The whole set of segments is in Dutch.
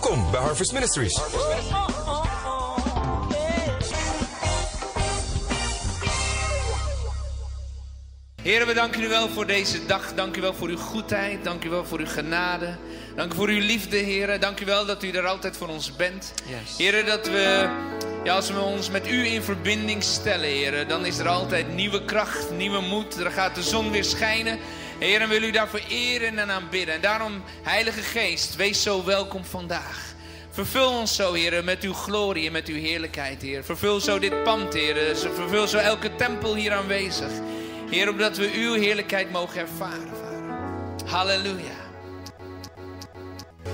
Welkom bij Harvest Ministries. Heren, we danken u wel voor deze dag. Dank u wel voor uw goedheid. Dank u wel voor uw genade. Dank u voor uw liefde, heren. Dank u wel dat u er altijd voor ons bent. Yes. Heren, dat we, als we ons met u in verbinding stellen, heren, dan is er altijd nieuwe kracht, nieuwe moed. Er gaat de zon weer schijnen. Heren, wil u daarvoor eren en aanbidden. En daarom, Heilige Geest, wees zo welkom vandaag. Vervul ons zo, heren, met uw glorie en met uw heerlijkheid, heer. Vervul zo dit pand, heren. Vervul zo elke tempel hier aanwezig. Heer, opdat we uw heerlijkheid mogen ervaren, Vader. Halleluja.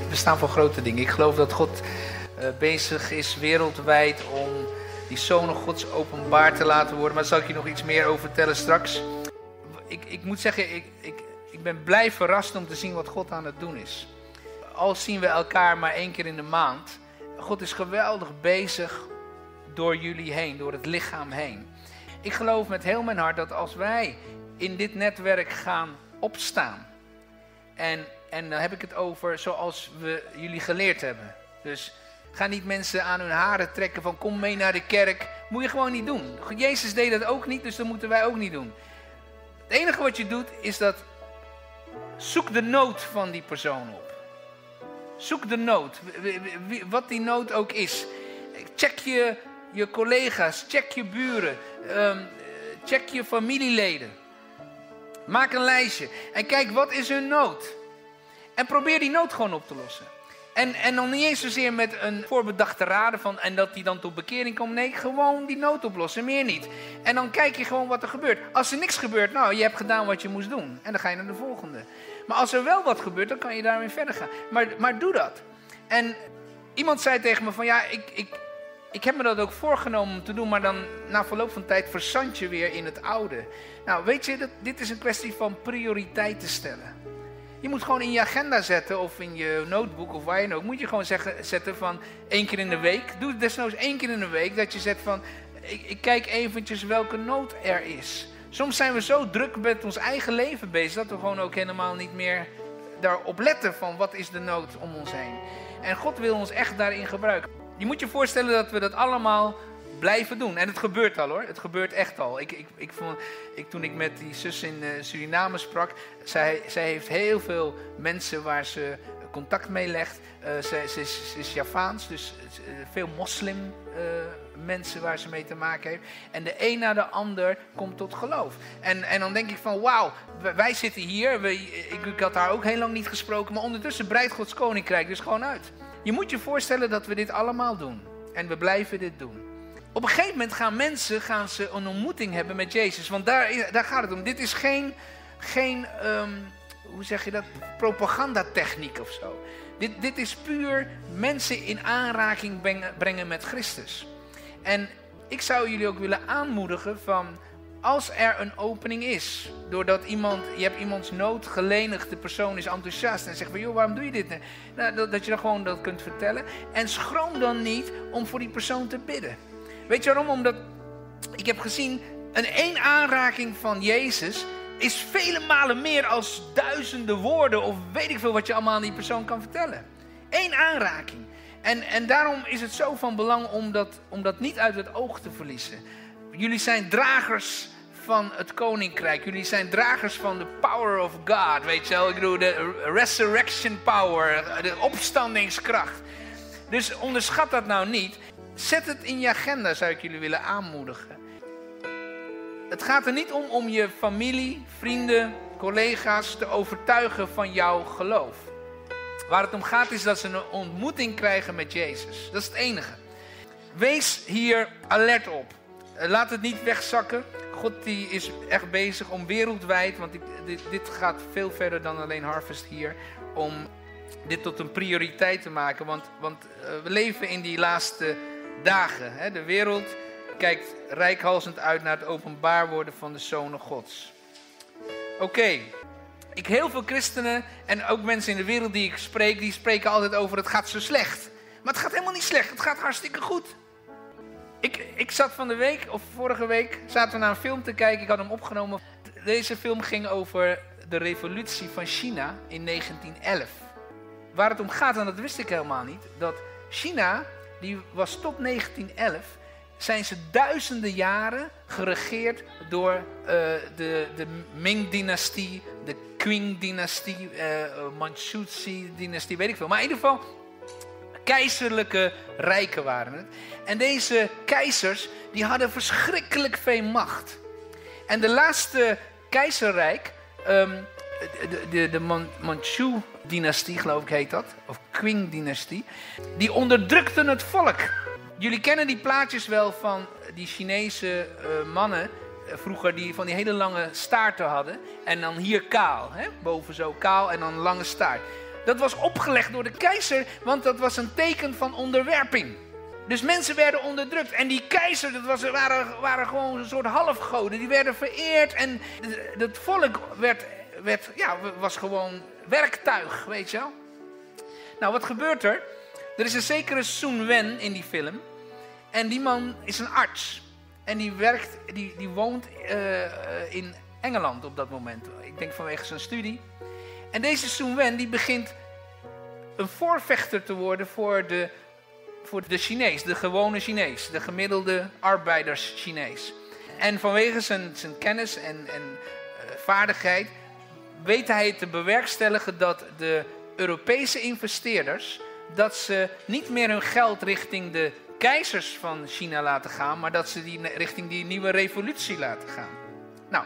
We staan voor grote dingen. Ik geloof dat God bezig is wereldwijd om die zonen Gods openbaar te laten worden. Maar daar zal ik je nog iets meer over vertellen straks. Ik moet zeggen, ik ben blij verrast om te zien wat God aan het doen is. Al zien we elkaar maar 1 keer in de maand. God is geweldig bezig door jullie heen, door het lichaam heen. Ik geloof met heel mijn hart dat als wij in dit netwerk gaan opstaan. En dan heb ik het over zoals we jullie geleerd hebben. Dus ga niet mensen aan hun haren trekken van kom mee naar de kerk. Moet je gewoon niet doen. Jezus deed dat ook niet, dus dat moeten wij ook niet doen. Het enige wat je doet is dat zoek de nood van die persoon op. Zoek de nood. Wat die nood ook is. Check je collega's, check je buren, check je familieleden. Maak een lijstje en kijk wat is hun nood. En probeer die nood gewoon op te lossen. En dan niet eens zozeer met een voorbedachte raden van en dat die dan tot bekering komt. Nee, gewoon die nood oplossen, meer niet. En dan kijk je gewoon wat er gebeurt. Als er niks gebeurt, nou, je hebt gedaan wat je moest doen. En dan ga je naar de volgende. Maar als er wel wat gebeurt, dan kan je daarmee verder gaan. Maar doe dat. En iemand zei tegen me van ja, ik heb me dat ook voorgenomen om te doen, maar dan na verloop van tijd verzand je weer in het oude. Nou, weet je, dit is een kwestie van prioriteiten stellen. Je moet gewoon in je agenda zetten of in je notebook of waar je ook. Moet je gewoon zetten van 1 keer in de week. Doe het desnoods 1 keer in de week dat je zet van ik kijk eventjes welke nood er is. Soms zijn we zo druk met ons eigen leven bezig dat we gewoon ook helemaal niet meer daarop letten van wat is de nood om ons heen. En God wil ons echt daarin gebruiken. Je moet je voorstellen dat we dat allemaal blijven doen. En het gebeurt al hoor. Het gebeurt echt al. Toen ik met die zus in Suriname sprak. Zij heeft heel veel mensen waar ze contact mee legt. Ze is Javaans. Dus veel moslim mensen waar ze mee te maken heeft. En de een na de ander komt tot geloof. En dan denk ik van wauw. Wij zitten hier. Ik had haar ook heel lang niet gesproken. Maar ondertussen breidt Gods koninkrijk dus gewoon uit. Je moet je voorstellen dat we dit allemaal doen. En we blijven dit doen. Op een gegeven moment gaan ze een ontmoeting hebben met Jezus. Want daar gaat het om. Dit is geen hoe zeg je dat, propagandatechniek of zo. Dit is puur mensen in aanraking brengen met Christus. En ik zou jullie ook willen aanmoedigen van als er een opening is, doordat je hebt iemands nood gelenigd, de persoon is enthousiast en zegt van joh, waarom doe je dit? Nou, dat je dan gewoon dat kunt vertellen. En schroom dan niet om voor die persoon te bidden. Weet je waarom? Omdat ik heb gezien, één aanraking van Jezus is vele malen meer als duizenden woorden of weet ik veel wat je allemaal aan die persoon kan vertellen. 1 aanraking. En daarom is het zo van belang om dat niet uit het oog te verliezen. Jullie zijn dragers van het koninkrijk. Jullie zijn dragers van de power of God. Weet je wel, ik bedoel de resurrection power, de opstandingskracht. Dus onderschat dat nou niet. Zet het in je agenda, zou ik jullie willen aanmoedigen. Het gaat er niet om je familie, vrienden, collega's te overtuigen van jouw geloof. Waar het om gaat is dat ze een ontmoeting krijgen met Jezus. Dat is het enige. Wees hier alert op. Laat het niet wegzakken. God die is echt bezig om wereldwijd, want dit gaat veel verder dan alleen Harvest hier, om dit tot een prioriteit te maken. Want we leven in die laatste dagen. Hè? De wereld kijkt reikhalzend uit naar het openbaar worden van de zonen Gods. Oké. Heel veel christenen en ook mensen in de wereld die ik spreek, die spreken altijd over het gaat zo slecht. Maar het gaat helemaal niet slecht, het gaat hartstikke goed. Ik zat van de week, of vorige week, zaten we naar een film te kijken. Ik had hem opgenomen. Deze film ging over de revolutie van China in 1911. waar het om gaat, en dat wist ik helemaal niet, dat China, die was tot 1911, zijn ze duizenden jaren geregeerd door de Ming-dynastie, de Qing-dynastie, Manchukuo-dynastie, weet ik veel. Maar in ieder geval, keizerlijke rijken waren het. En deze keizers, die hadden verschrikkelijk veel macht. En de laatste keizerrijk, de Manchu-dynastie, geloof ik heet dat, of Qing-dynastie, die onderdrukten het volk. Jullie kennen die plaatjes wel van die Chinese mannen, vroeger die van die hele lange staarten hadden. En dan hier kaal, hè? Boven zo kaal en dan lange staart. Dat was opgelegd door de keizer, want dat was een teken van onderwerping. Dus mensen werden onderdrukt. En die keizer, waren gewoon een soort halfgoden. Die werden vereerd en het volk was gewoon werktuig, weet je wel. Nou, wat gebeurt er? Er is een zekere Sun Wen in die film. En die man is een arts. En die woont in Engeland op dat moment. Ik denk vanwege zijn studie. En deze Sun Wen die begint een voorvechter te worden voor de Chinees. De gewone Chinees. De gemiddelde arbeiders Chinees. En vanwege zijn kennis en vaardigheid weet hij te bewerkstelligen dat de Europese investeerders, dat ze niet meer hun geld richting de keizers van China laten gaan, maar dat ze die richting die nieuwe revolutie laten gaan. Nou,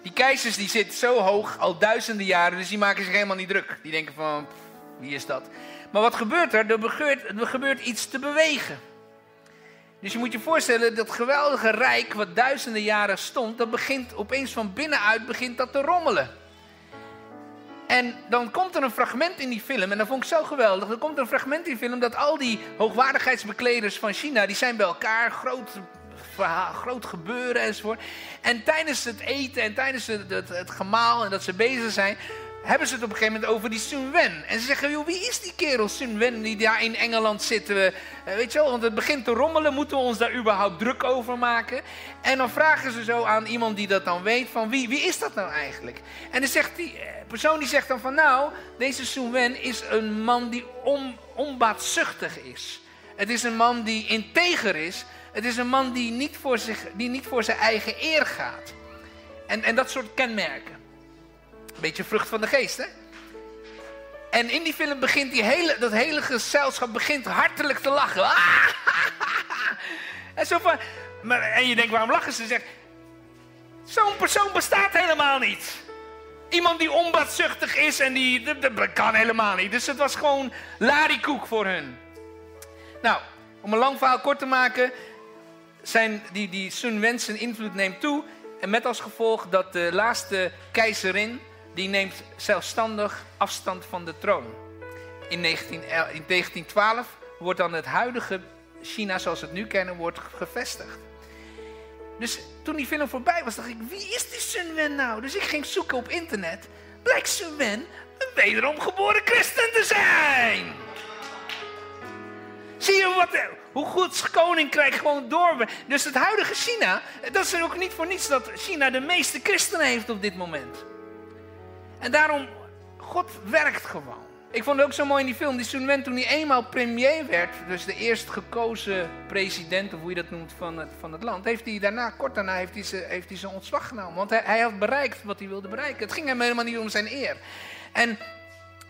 die keizers die zitten zo hoog, al duizenden jaren, dus die maken zich helemaal niet druk. Die denken van, wie is dat? Maar wat gebeurt er? Er gebeurt iets te bewegen. Dus je moet je voorstellen, dat geweldige rijk wat duizenden jaren stond, dat begint opeens van binnenuit te rommelen. En dan komt er een fragment in die film, en dat vond ik zo geweldig. Er komt een fragment in die film dat al die hoogwaardigheidsbekleders van China, die zijn bij elkaar, groot gebeuren enzovoort. En tijdens het eten en tijdens het gemaal en dat ze bezig zijn, hebben ze het op een gegeven moment over die Sun Wen. En ze zeggen, joh, wie is die kerel Sun Wen die daar in Engeland zit? Weet je wel, want het begint te rommelen. Moeten we ons daar überhaupt druk over maken? En dan vragen ze zo aan iemand die dat dan weet, van wie is dat nou eigenlijk? En dan zegt die persoon die zegt dan van, nou, deze Sun Wen is een man die onbaatzuchtig is. Het is een man die integer is. Het is een man die niet voor zijn eigen eer gaat. En dat soort kenmerken. Een beetje vrucht van de geest, hè? En in die film begint dat hele gezelschap begint hartelijk te lachen. En je denkt, waarom lachen ze? Ze zegt, zo'n persoon bestaat helemaal niet. Iemand die onbaatzuchtig is en dat kan helemaal niet. Dus het was gewoon lariekoek voor hun. Nou, om een lang verhaal kort te maken, die Sun Wen zijn invloed neemt toe. En met als gevolg dat de laatste keizerin, die neemt zelfstandig afstand van de troon. In 1912 wordt dan het huidige China, zoals we het nu kennen, wordt gevestigd. Dus toen die film voorbij was, dacht ik, wie is die Sun Wen nou? Dus ik ging zoeken op internet. Blijkt Sun Wen een wederom geboren christen te zijn. Zie je hoe goed koninkrijk gewoon door. Dus het huidige China, dat is ook niet voor niets dat China de meeste christenen heeft op dit moment. En daarom, God werkt gewoon. Ik vond het ook zo mooi in die film, die Sun Wen, toen hij eenmaal premier werd, dus de eerst gekozen president, of hoe je dat noemt, van het land, kort daarna heeft hij zijn ontslag genomen. Want hij had bereikt wat hij wilde bereiken. Het ging hem helemaal niet om zijn eer. En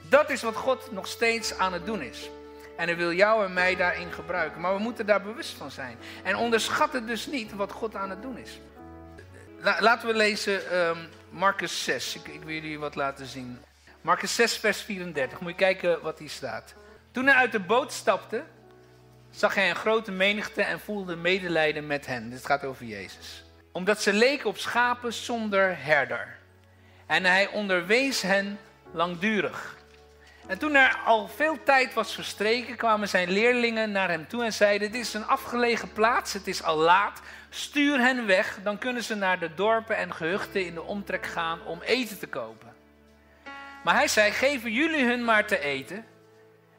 dat is wat God nog steeds aan het doen is. En hij wil jou en mij daarin gebruiken. Maar we moeten daar bewust van zijn. En onderschat het dus niet wat God aan het doen is. Laten we lezen Marcus 6. Ik wil jullie wat laten zien. Marcus 6 vers 34. Moet je kijken wat hier staat. Toen hij uit de boot stapte, zag hij een grote menigte en voelde medelijden met hen. Dit gaat over Jezus. Omdat ze leken op schapen zonder herder. En hij onderwees hen langdurig. En toen er al veel tijd was verstreken, kwamen zijn leerlingen naar hem toe en zeiden, dit is een afgelegen plaats, het is al laat, stuur hen weg, dan kunnen ze naar de dorpen en gehuchten in de omtrek gaan om eten te kopen. Maar hij zei, geven jullie hun maar te eten?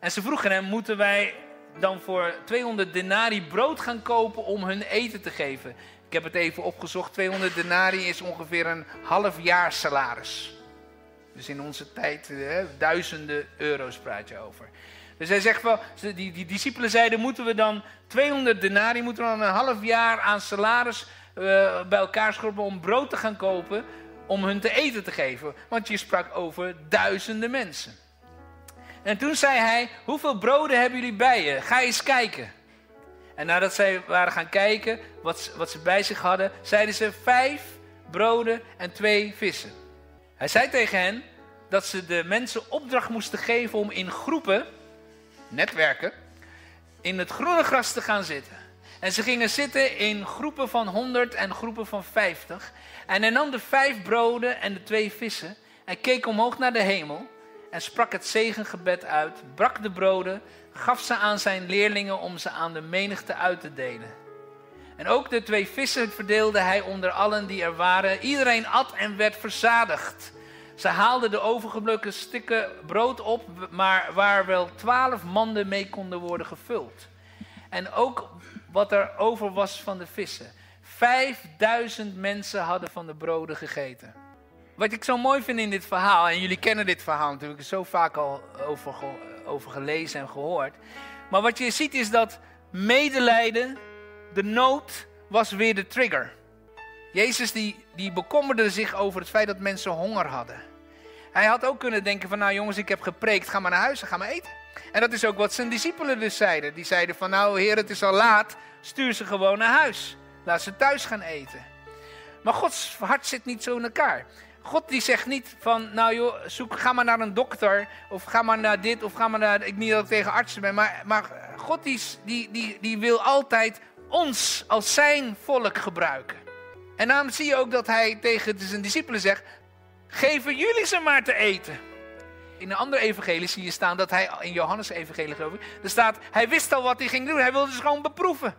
En ze vroegen hem, moeten wij dan voor 200 denarii brood gaan kopen om hun eten te geven? Ik heb het even opgezocht, 200 denarii is ongeveer een half jaar salaris. Dus in onze tijd, duizenden euro's praat je over. Dus hij zegt van, die discipelen zeiden, moeten we dan 200 denari, moeten we dan een half jaar aan salaris bij elkaar schroepen om brood te gaan kopen, om hun te eten te geven. Want je sprak over duizenden mensen. En toen zei hij, hoeveel broden hebben jullie bij je? Ga eens kijken. En nadat zij waren gaan kijken wat ze bij zich hadden, zeiden ze 5 broden en 2 vissen. Hij zei tegen hen dat ze de mensen opdracht moesten geven om in groepen, netwerken, in het groene gras te gaan zitten. En ze gingen zitten in groepen van 100 en groepen van 50. En hij nam de 5 broden en de 2 vissen en keek omhoog naar de hemel en sprak het zegengebed uit, brak de broden, gaf ze aan zijn leerlingen om ze aan de menigte uit te delen. En ook de 2 vissen verdeelde hij onder allen die er waren. Iedereen at en werd verzadigd. Ze haalden de overgebleven stukken brood op, maar waar wel 12 manden mee konden worden gevuld. En ook wat er over was van de vissen. 5000 mensen hadden van de broden gegeten. Wat ik zo mooi vind in dit verhaal, en jullie kennen dit verhaal natuurlijk, er zo vaak al over gelezen en gehoord. Maar wat je ziet is dat medelijden, de nood, was weer de trigger. Jezus die bekommerde zich over het feit dat mensen honger hadden. Hij had ook kunnen denken van, nou jongens, ik heb gepreekt, ga maar naar huis en ga maar eten. En dat is ook wat zijn discipelen dus zeiden. Die zeiden van, nou Heer, het is al laat, stuur ze gewoon naar huis. Laat ze thuis gaan eten. Maar Gods hart zit niet zo in elkaar. God die zegt niet van, nou joh, ga maar naar een dokter, of ga maar naar dit, of ga maar naar, ik niet dat ik tegen artsen ben, maar God die wil altijd ons als zijn volk gebruiken. En daarom zie je ook dat hij tegen zijn discipelen zegt, geven jullie ze maar te eten. In een andere evangelie zie je staan dat hij, in Johannes evangelie geloof ik, er staat, hij wist al wat hij ging doen, hij wilde ze gewoon beproeven.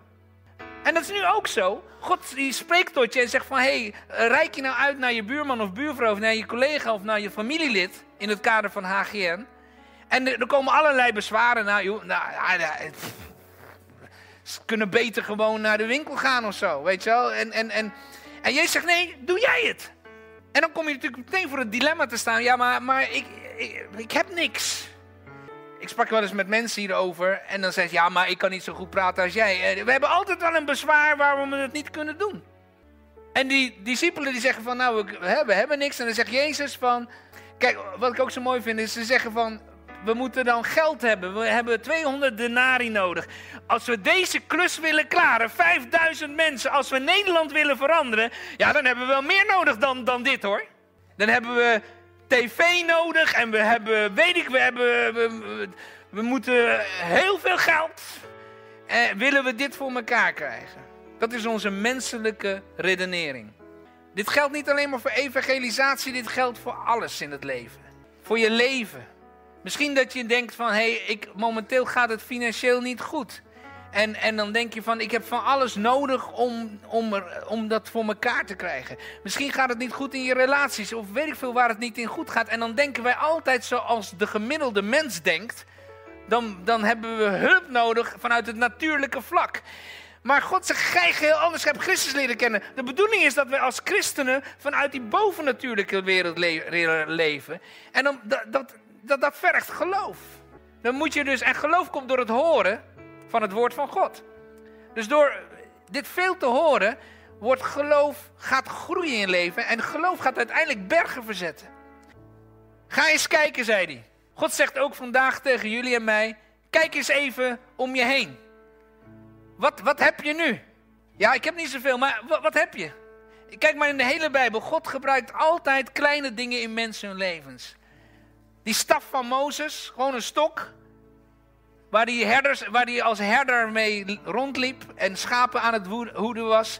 En dat is nu ook zo. God die spreekt tot je en zegt van, hey, reik je nou uit naar je buurman of buurvrouw, of naar je collega of naar je familielid, in het kader van HGN. En er komen allerlei bezwaren naar, joh, ze kunnen beter gewoon naar de winkel gaan of zo, weet je wel. En Jezus zegt, nee, doe jij het. En dan kom je natuurlijk meteen voor het dilemma te staan. Ja, maar ik heb niks. Ik sprak wel eens met mensen hierover. En dan zeg je, ja, maar ik kan niet zo goed praten als jij. We hebben altijd wel een bezwaar waarom we het niet kunnen doen. En die discipelen die zeggen van, nou, we hebben niks. En dan zegt Jezus van, kijk, wat ik ook zo mooi vind is, ze zeggen van, we moeten dan geld hebben. We hebben 200 denari nodig. Als we deze klus willen klaren, 5000 mensen, als we Nederland willen veranderen, ja, dan hebben we wel meer nodig dan dit hoor. Dan hebben we tv nodig en we moeten heel veel geld. Willen we dit voor elkaar krijgen? Dat is onze menselijke redenering. Dit geldt niet alleen maar voor evangelisatie, dit geldt voor alles in het leven. Voor je leven. Misschien dat je denkt van, momenteel gaat het financieel niet goed. En dan denk je van, ik heb van alles nodig om dat voor elkaar te krijgen. Misschien gaat het niet goed in je relaties, of weet ik veel waar het niet in goed gaat. En dan denken wij altijd zoals de gemiddelde mens denkt. Dan hebben we hulp nodig vanuit het natuurlijke vlak. Maar God zegt, gij heel anders, hebt Christus leren kennen. De bedoeling is dat wij als christenen vanuit die bovennatuurlijke wereld leven. En dan, dat vergt geloof. Dan moet je dus, en geloof komt door het horen van het woord van God. Dus door dit veel te horen, gaat groeien in je leven. En geloof gaat uiteindelijk bergen verzetten. Ga eens kijken, zei hij. God zegt ook vandaag tegen jullie en mij, kijk eens even om je heen. Wat heb je nu? Ja, ik heb niet zoveel, maar wat heb je? Kijk maar in de hele Bijbel. God gebruikt altijd kleine dingen in mensen hun levens. Die staf van Mozes, gewoon een stok, waar die als herder mee rondliep en schapen aan het hoeden was.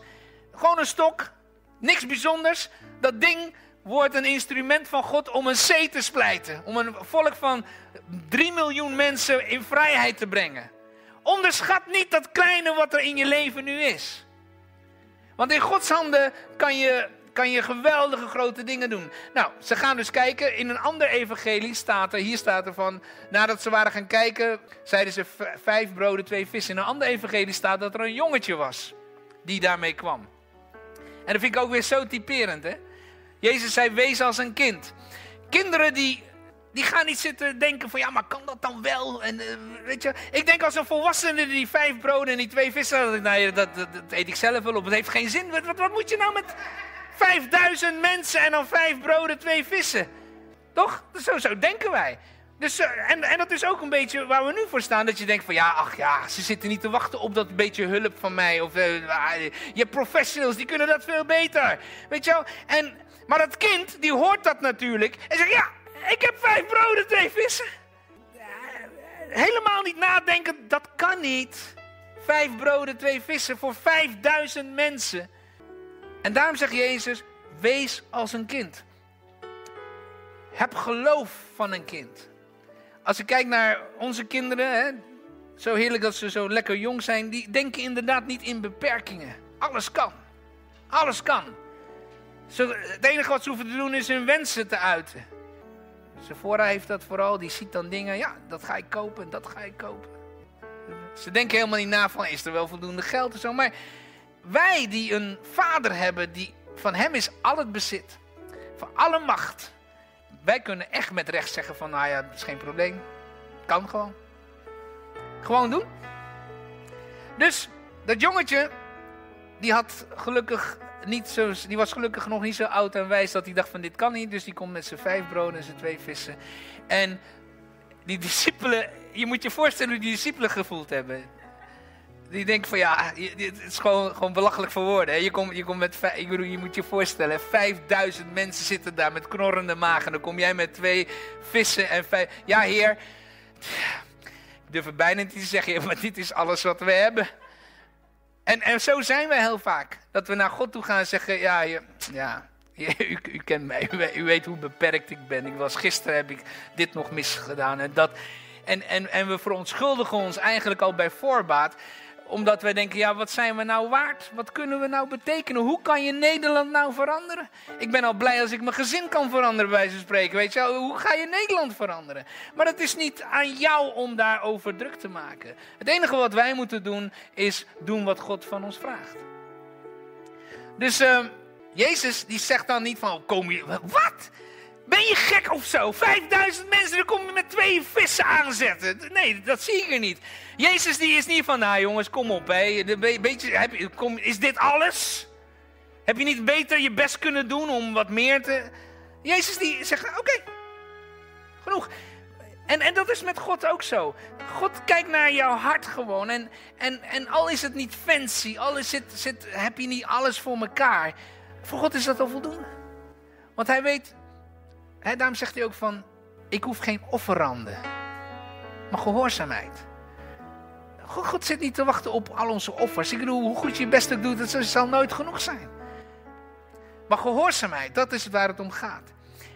Gewoon een stok, niks bijzonders. Dat ding wordt een instrument van God om een zee te splijten. Om een volk van 3 miljoen mensen in vrijheid te brengen. Onderschat niet dat kleine wat er in je leven nu is. Want in Gods handen kan je geweldige grote dingen doen. Nou, ze gaan dus kijken. In een ander evangelie hier staat er van, nadat ze waren gaan kijken, zeiden ze 5 broden, 2 vissen. In een ander evangelie staat dat er een jongetje was die daarmee kwam. En dat vind ik ook weer zo typerend, hè. Jezus zei, wees als een kind. Kinderen die gaan niet zitten denken van, ja, maar kan dat dan wel? En weet je, ik denk als een volwassene die 5 broden en die 2 vissen, nou, dat eet ik zelf wel op. Het heeft geen zin. Wat moet je nou met 5000 mensen en dan 5 broden, 2 vissen? Toch? Zo denken wij. Dus, en dat is ook een beetje waar we nu voor staan. Dat je denkt van, ja, ach ja, ze zitten niet te wachten op dat beetje hulp van mij. Of je hebt professionals, die kunnen dat veel beter. Weet je wel? Maar dat kind, die hoort dat natuurlijk. En zegt, ja, ik heb 5 broden, 2 vissen. Helemaal niet nadenken, dat kan niet. 5 broden, 2 vissen voor 5000 mensen. En daarom zegt Jezus, wees als een kind. Heb geloof van een kind. Als ik kijk naar onze kinderen, hè, zo heerlijk dat ze zo lekker jong zijn, die denken inderdaad niet in beperkingen. Alles kan. Alles kan. Het enige wat ze hoeven te doen is hun wensen te uiten. Sephora heeft dat vooral, die ziet dan dingen, ja, dat ga ik kopen en dat ga ik kopen. Ze denken helemaal niet na van, is er wel voldoende geld en zo. Maar wij die een vader hebben, van hem is al het bezit. Van alle macht. Wij kunnen echt met recht zeggen van, nou ja, dat is geen probleem. Kan gewoon. Gewoon doen. Dus, dat jongetje, die was gelukkig nog niet zo oud en wijs dat hij dacht van, dit kan niet. Dus die komt met zijn 5 broden en zijn 2 vissen. En die discipelen, je moet je voorstellen hoe die discipelen gevoeld hebben. Die denken van, ja, het is gewoon belachelijk voor woorden. Hè? Je komt met, je moet je voorstellen, 5000 mensen zitten daar met knorrende magen. Dan kom jij met 2 vissen en 5... Ja, Heer, ik durf het bijna niet te zeggen, maar dit is alles wat we hebben. En zo zijn wij heel vaak. Dat we naar God toe gaan en zeggen, u kent mij, u weet hoe beperkt ik ben. Gisteren heb ik dit nog misgedaan en dat. En we verontschuldigen ons eigenlijk al bij voorbaat. Omdat wij denken, ja, wat zijn we nou waard? Wat kunnen we nou betekenen? Hoe kan je Nederland nou veranderen? Ik ben al blij als ik mijn gezin kan veranderen, bij wijze van spreken. Weet je wel, hoe ga je Nederland veranderen? Maar het is niet aan jou om daarover druk te maken. Het enige wat wij moeten doen, is doen wat God van ons vraagt. Dus Jezus, die zegt dan niet van, wat? Ben je gek of zo? 5000 mensen, dan kom je met 2 vissen aanzetten. Nee, dat zie ik er niet. Jezus die is niet van, nou jongens, kom op. Hè. Is dit alles? Heb je niet beter je best kunnen doen om wat meer te... Jezus die zegt, oké, genoeg. En dat is met God ook zo. God kijkt naar jouw hart gewoon. En al is het niet fancy, heb je niet alles voor elkaar. Voor God is dat al voldoende. Want hij weet... daarom zegt hij ook van, ik hoef geen offeranden, maar gehoorzaamheid. God zit niet te wachten op al onze offers. Ik bedoel, hoe goed je je best ook doet, dat zal nooit genoeg zijn. Maar gehoorzaamheid, dat is waar het om gaat.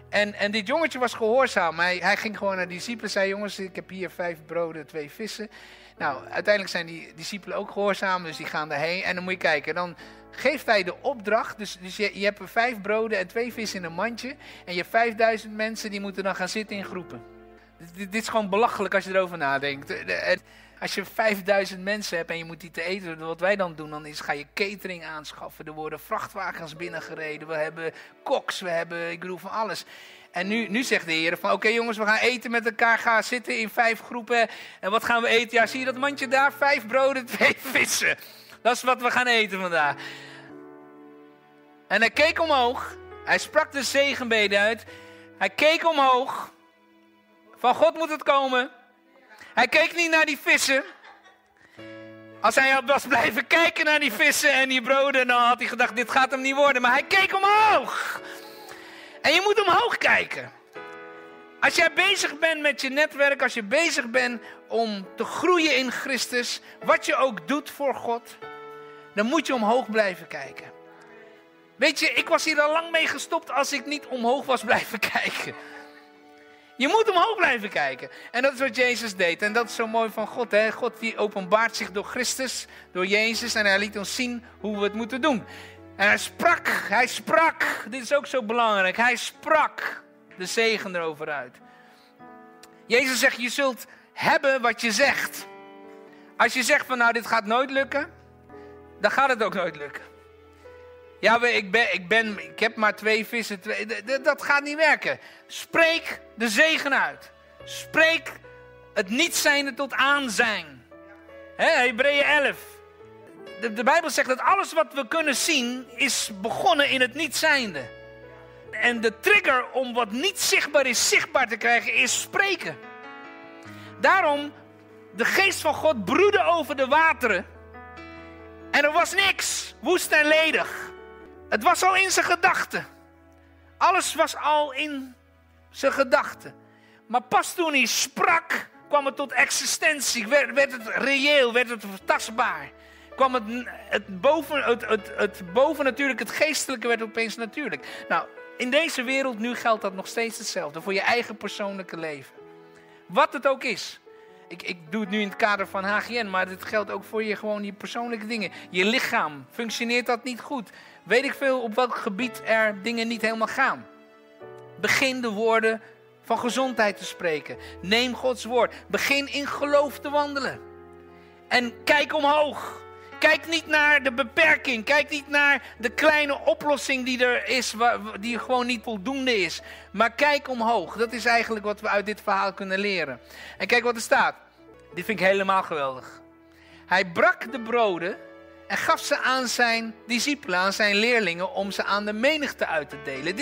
En dit jongetje was gehoorzaam. Hij ging gewoon naar de discipelen en zei, jongens, ik heb hier 5 broden, 2 vissen. Nou, uiteindelijk zijn die discipelen ook gehoorzaam, dus die gaan daarheen. En dan moet je kijken, dan geeft hij de opdracht. Dus je hebt 5 broden en 2 vissen in een mandje. En je hebt 5000 mensen, die moeten dan gaan zitten in groepen. Dit is gewoon belachelijk als je erover nadenkt. Als je 5000 mensen hebt en je moet die te eten, wat wij dan doen, dan ga je catering aanschaffen. Er worden vrachtwagens binnengereden. We hebben koks, ik bedoel van alles. En nu zegt de Heer van, oké, jongens, we gaan eten met elkaar. Ga zitten in 5 groepen. En wat gaan we eten? Ja, zie je dat mandje daar? 5 broden, 2 vissen. Dat is wat we gaan eten vandaag. En hij keek omhoog. Hij sprak de zegenbede uit. Hij keek omhoog. Van God moet het komen. Hij keek niet naar die vissen. Als hij was blijven kijken naar die vissen en die broden, dan had hij gedacht, dit gaat hem niet worden. Maar hij keek omhoog. En je moet omhoog kijken. Als jij bezig bent met je netwerk, als je bezig bent om te groeien in Christus, wat je ook doet voor God, dan moet je omhoog blijven kijken. Weet je, ik was hier al lang mee gestopt als ik niet omhoog was blijven kijken. Je moet omhoog blijven kijken. En dat is wat Jezus deed. En dat is zo mooi van God. Hè? God die openbaart zich door Christus, door Jezus. En hij liet ons zien hoe we het moeten doen. En hij sprak. Dit is ook zo belangrijk. Hij sprak de zegen erover uit. Jezus zegt, je zult hebben wat je zegt. Als je zegt van, nou, dit gaat nooit lukken, dan gaat het ook nooit lukken. Ja, ik heb maar 2 vissen. Dat gaat niet werken. Spreek de zegen uit. Spreek het niet zijnde tot aanzijn. Hebreeën 11. De Bijbel zegt dat alles wat we kunnen zien is begonnen in het niet zijnde. En de trigger om wat niet zichtbaar is, zichtbaar te krijgen, is spreken. Daarom, de geest van God broedde over de wateren. En er was niks, woest en ledig. Het was al in zijn gedachten. Alles was al in zijn gedachten. Maar pas toen hij sprak, kwam het tot existentie. Werd het reëel, werd het tastbaar. Kwam het bovennatuurlijk, het geestelijke werd opeens natuurlijk. Nou, in deze wereld nu geldt dat nog steeds hetzelfde. Voor je eigen persoonlijke leven. Wat het ook is. Ik doe het nu in het kader van HGN, maar dit geldt ook voor je persoonlijke dingen. Je lichaam, functioneert dat niet goed? Weet ik veel op welk gebied er dingen niet helemaal gaan? Begin de woorden van gezondheid te spreken. Neem Gods woord. Begin in geloof te wandelen. En kijk omhoog. Kijk niet naar de beperking. Kijk niet naar de kleine oplossing die er is, die gewoon niet voldoende is. Maar kijk omhoog. Dat is eigenlijk wat we uit dit verhaal kunnen leren. En kijk wat er staat. Dit vind ik helemaal geweldig. Hij brak de broden en gaf ze aan zijn discipelen, aan zijn leerlingen, om ze aan de menigte uit te delen.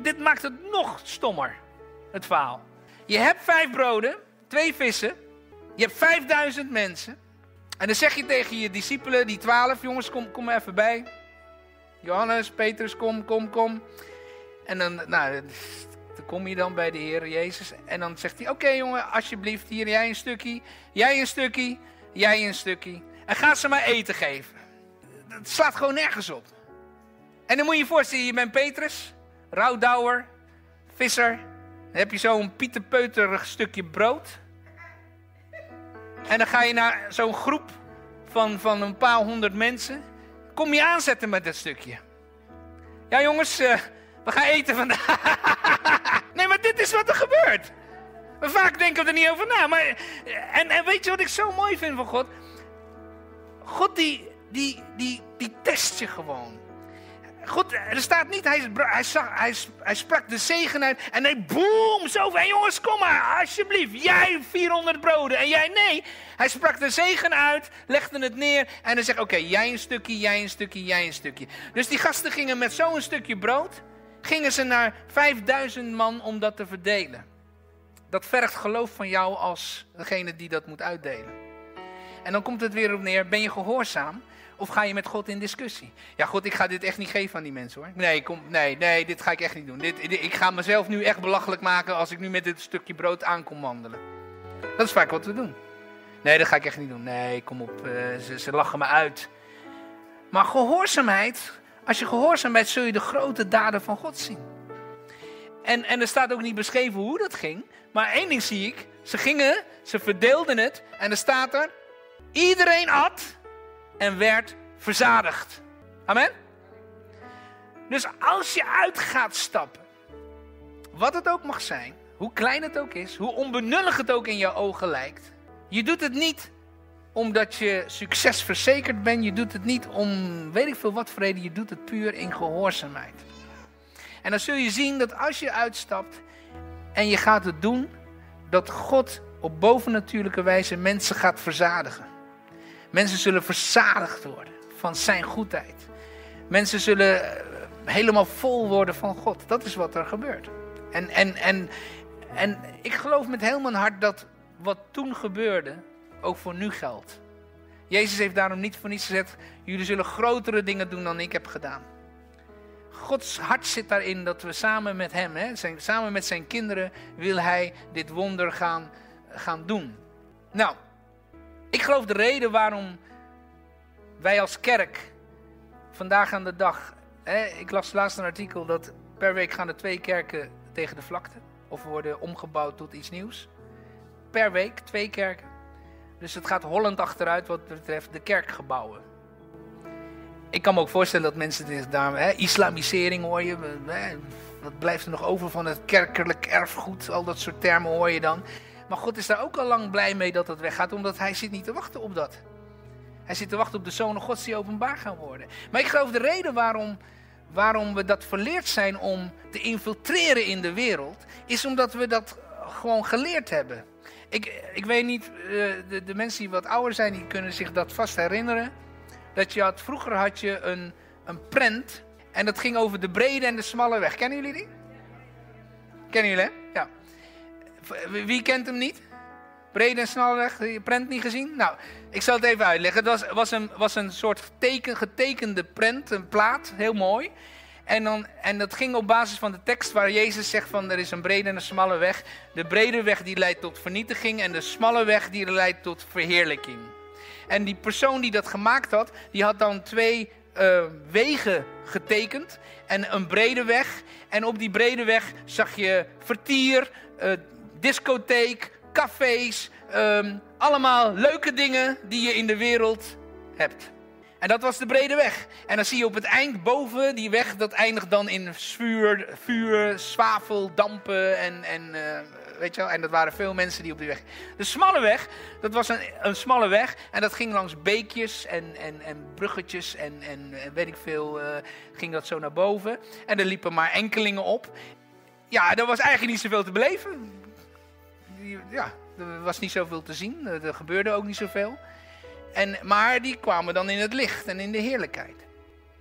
Dit maakt het nog stommer, het verhaal. Je hebt 5 broden, 2 vissen. Je hebt 5000 mensen. En dan zeg je tegen je discipelen, die 12, jongens, kom even bij. Johannes, Petrus, kom. En dan kom je dan bij de Heer Jezus. En dan zegt hij, oké, jongen, alsjeblieft, hier, jij een stukje, jij een stukje, jij een stukje. En ga ze maar eten geven. Het slaat gewoon nergens op. En dan moet je je voorstellen, je bent Petrus, rouwdouwer, visser. Dan heb je zo'n pieterpeuterig stukje brood. En dan ga je naar zo'n groep van een paar 100 mensen. Kom je aanzetten met dat stukje. Ja jongens, we gaan eten vandaag. Nee, maar dit is wat er gebeurt. Maar vaak denken we er niet over na. Maar, en weet je wat ik zo mooi vind van God? God die test je gewoon. God, er staat niet, hij sprak de zegen uit en hij boem, zo van, jongens, kom maar, alsjeblieft, jij 400 broden en jij nee. Hij sprak de zegen uit, legde het neer en hij zegt, oké, jij een stukje, jij een stukje, jij een stukje. Dus die gasten gingen met zo'n stukje brood, gingen ze naar 5000 man om dat te verdelen. Dat vergt geloof van jou als degene die dat moet uitdelen. En dan komt het weer op neer, ben je gehoorzaam? Of ga je met God in discussie? Ja, God, ik ga dit echt niet geven aan die mensen, hoor. Nee, dit ga ik echt niet doen. Ik ga mezelf nu echt belachelijk maken als ik nu met dit stukje brood aankom wandelen. Dat is vaak wat we doen. Nee, dat ga ik echt niet doen. Nee, kom op, ze lachen me uit. Maar gehoorzaamheid, als je gehoorzaam bent, zul je de grote daden van God zien. En er staat ook niet beschreven hoe dat ging. Maar één ding zie ik. Ze verdeelden het. En er staat er, iedereen at en werd verzadigd. Amen? Dus als je uit gaat stappen, wat het ook mag zijn, hoe klein het ook is, hoe onbenullig het ook in je ogen lijkt. Je doet het niet omdat je succes verzekerd bent. Je doet het niet om weet ik veel wat voor reden. Je doet het puur in gehoorzaamheid. En dan zul je zien dat als je uitstapt en je gaat het doen, dat God op bovennatuurlijke wijze mensen gaat verzadigen. Mensen zullen verzadigd worden van zijn goedheid. Mensen zullen helemaal vol worden van God. Dat is wat er gebeurt. En ik geloof met heel mijn hart dat wat toen gebeurde ook voor nu geldt. Jezus heeft daarom niet voor niets gezegd, jullie zullen grotere dingen doen dan ik heb gedaan. Gods hart zit daarin dat we samen met hem, samen met zijn kinderen, wil hij dit wonder gaan doen. Nou, ik geloof de reden waarom wij als kerk vandaag aan de dag, ik las laatst een artikel dat per week gaan er 2 kerken tegen de vlakte of worden omgebouwd tot iets nieuws. Per week 2 kerken. Dus het gaat Holland achteruit wat betreft de kerkgebouwen. Ik kan me ook voorstellen dat mensen daar, islamisering hoor je, wat blijft er nog over van het kerkelijk erfgoed, al dat soort termen hoor je dan. Maar God is daar ook al lang blij mee dat het weggaat, omdat hij zit niet te wachten op dat. Hij zit te wachten op de zonen Gods die openbaar gaan worden. Maar ik geloof de reden waarom waarom we dat verleerd zijn om te infiltreren in de wereld, is omdat we dat gewoon geleerd hebben. Ik weet niet, de mensen die wat ouder zijn, die kunnen zich dat vast herinneren. Vroeger had je een prent en dat ging over de brede en de smalle weg. Kennen jullie die? Kennen jullie, hè? Ja. Wie kent hem niet? Brede en smalle weg, je prent niet gezien? Nou, ik zal het even uitleggen. Het was een soort getekende prent, een plaat, heel mooi. En dat ging op basis van de tekst waar Jezus zegt van er is een brede en een smalle weg. De brede weg die leidt tot vernietiging en de smalle weg die leidt tot verheerlijking. En die persoon die dat gemaakt had, die had dan 2 wegen getekend en een brede weg. En op die brede weg zag je vertier, discotheek, cafés, allemaal leuke dingen die je in de wereld hebt. En dat was de brede weg. En dan zie je op het eind boven die weg, dat eindigt dan in vuur, zwavel, dampen en weet je wel. En dat waren veel mensen die op die weg. De smalle weg, dat was een smalle weg en dat ging langs beekjes en bruggetjes en weet ik veel, ging dat zo naar boven. En er liepen maar enkelingen op. Ja, er was eigenlijk niet zoveel te beleven. Ja, er was niet zoveel te zien, er gebeurde ook niet zoveel. Maar die kwamen dan in het licht en in de heerlijkheid.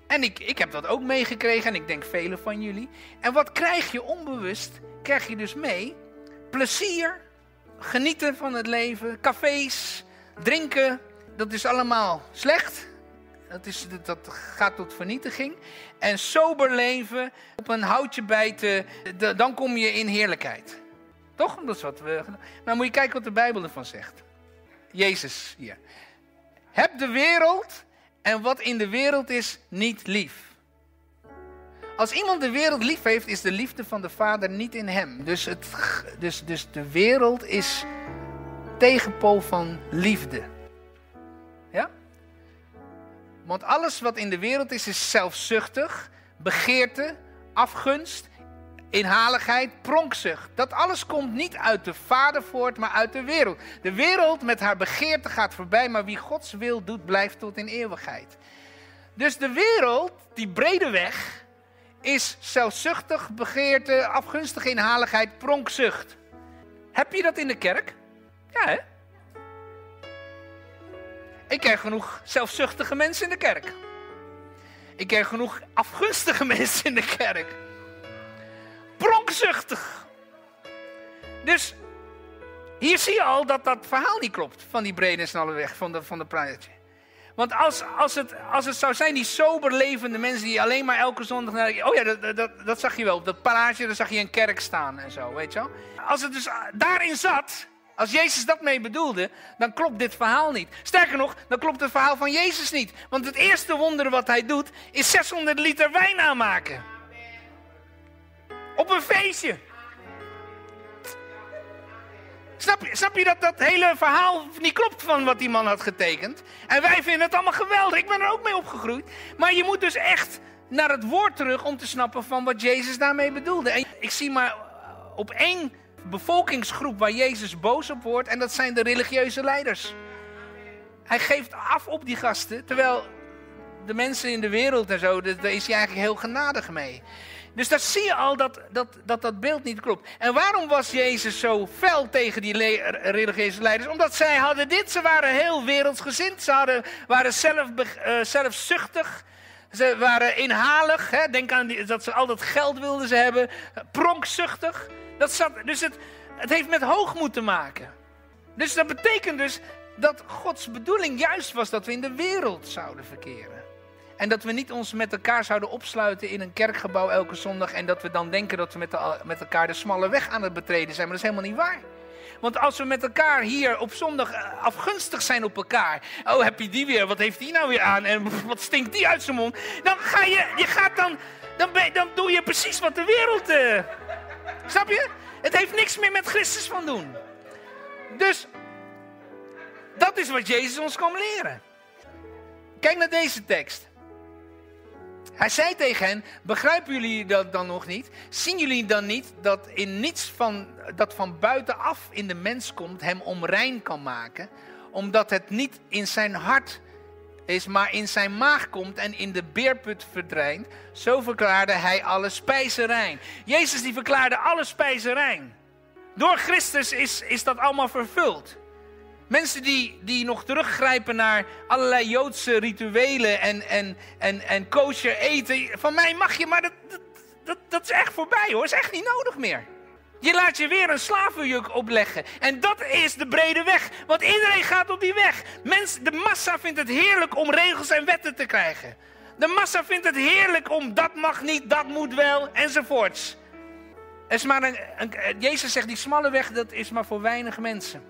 En ik heb dat ook meegekregen en ik denk velen van jullie. En wat krijg je onbewust? Krijg je dus mee plezier, genieten van het leven, cafés, drinken. Dat is allemaal slecht. Dat gaat tot vernietiging. En sober leven, op een houtje bijten, dan kom je in heerlijkheid. Toch? Dat is wat we... Maar moet je kijken wat de Bijbel ervan zegt. Jezus hier. Heb de wereld en wat in de wereld is niet lief. Als iemand de wereld lief heeft, is de liefde van de Vader niet in hem. Dus de wereld is tegenpool van liefde. Ja? Want alles wat in de wereld is zelfzuchtig, begeerte, afgunst, inhaligheid, pronkzucht. Dat alles komt niet uit de Vader voort, maar uit de wereld. De wereld met haar begeerte gaat voorbij, maar wie Gods wil doet, blijft tot in eeuwigheid. Dus de wereld, die brede weg, is zelfzuchtig, begeerte, afgunstige inhaligheid, pronkzucht. Heb je dat in de kerk? Ja, hè? Ik ken genoeg zelfzuchtige mensen in de kerk. Ik ken genoeg afgunstige mensen in de kerk. Pronkzuchtig. Dus hier zie je al dat dat verhaal niet klopt van die brede en smalle weg, van de praatje. Want als het zou zijn, die sober levende mensen die alleen maar elke zondag naar... Oh ja, dat zag je wel. Op dat paraatje, daar zag je een kerk staan en zo, weet je wel. Als het dus daarin zat, als Jezus dat mee bedoelde, dan klopt dit verhaal niet. Sterker nog, dan klopt het verhaal van Jezus niet. Want het eerste wonder wat hij doet, is 600 liter wijn aanmaken. Op een feestje. Snap je dat dat hele verhaal niet klopt van wat die man had getekend? En wij vinden het allemaal geweldig. Ik ben er ook mee opgegroeid. Maar je moet dus echt naar het woord terug om te snappen van wat Jezus daarmee bedoelde. En ik zie maar op 1 bevolkingsgroep waar Jezus boos op wordt. En dat zijn de religieuze leiders. Hij geeft af op die gasten. Terwijl de mensen in de wereld en zo, daar is hij eigenlijk heel genadig mee. Dus daar zie je al dat beeld niet klopt. En waarom was Jezus zo fel tegen die religieuze leiders? Omdat zij hadden dit, ze waren heel wereldsgezind. Ze waren zelfzuchtig. Ze waren inhalig. Hè? Denk aan dat ze al dat geld wilden ze hebben. Pronkzuchtig. Dus het heeft met hoogmoed te maken. Dus dat betekent dus dat Gods bedoeling juist was dat we in de wereld zouden verkeren. En dat we niet ons met elkaar zouden opsluiten in een kerkgebouw elke zondag. En dat we dan denken dat we met elkaar de smalle weg aan het betreden zijn. Maar dat is helemaal niet waar. Want als we met elkaar hier op zondag afgunstig zijn op elkaar. Oh, heb je die weer? Wat heeft die nou weer aan? En wat stinkt die uit zijn mond? Dan doe je precies wat de wereld... Snap je? Het heeft niks meer met Christus van doen. Dus dat is wat Jezus ons kwam leren. Kijk naar deze tekst. Hij zei tegen hen, begrijpen jullie dat dan nog niet? Zien jullie dan niet dat in niets dat van buitenaf in de mens komt hem onrein kan maken? Omdat het niet in zijn hart is, maar in zijn maag komt en in de beerput verdwijnt, zo verklaarde hij alle spijzen rein. Jezus die verklaarde alle spijzen rein. Door Christus is dat allemaal vervuld. Mensen die nog teruggrijpen naar allerlei Joodse rituelen en kosher eten. Van mij mag je, maar dat is echt voorbij hoor. Dat is echt niet nodig meer. Je laat je weer een slavenjuk opleggen. En dat is de brede weg. Want iedereen gaat op die weg. De massa vindt het heerlijk om regels en wetten te krijgen. De massa vindt het heerlijk om dat mag niet, dat moet wel, enzovoorts. Er is maar Jezus zegt, die smalle weg, dat is maar voor weinig mensen.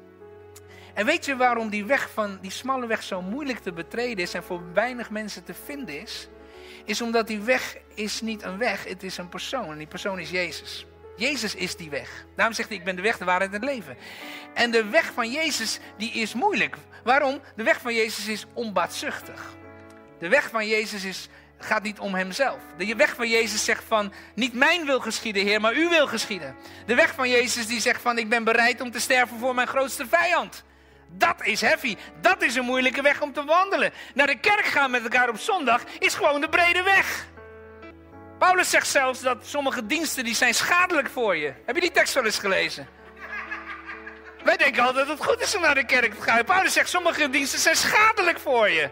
En weet je waarom die smalle weg zo moeilijk te betreden is en voor weinig mensen te vinden is? Is omdat die weg is niet een weg, het is een persoon. En die persoon is Jezus. Jezus is die weg. Daarom zegt hij, ik ben de weg, de waarheid en het leven. En de weg van Jezus, die is moeilijk. Waarom? De weg van Jezus is onbaatzuchtig. De weg van Jezus gaat niet om hemzelf. De weg van Jezus zegt van, niet mijn wil geschieden, Heer, maar uw wil geschieden. De weg van Jezus die zegt van, ik ben bereid om te sterven voor mijn grootste vijand. Dat is heavy. Dat is een moeilijke weg om te wandelen. Naar de kerk gaan met elkaar op zondag is gewoon de brede weg. Paulus zegt zelfs dat sommige diensten die zijn schadelijk voor je. Heb je die tekst wel eens gelezen? Wij denken altijd dat het goed is om naar de kerk te gaan. Paulus zegt sommige diensten zijn schadelijk voor je.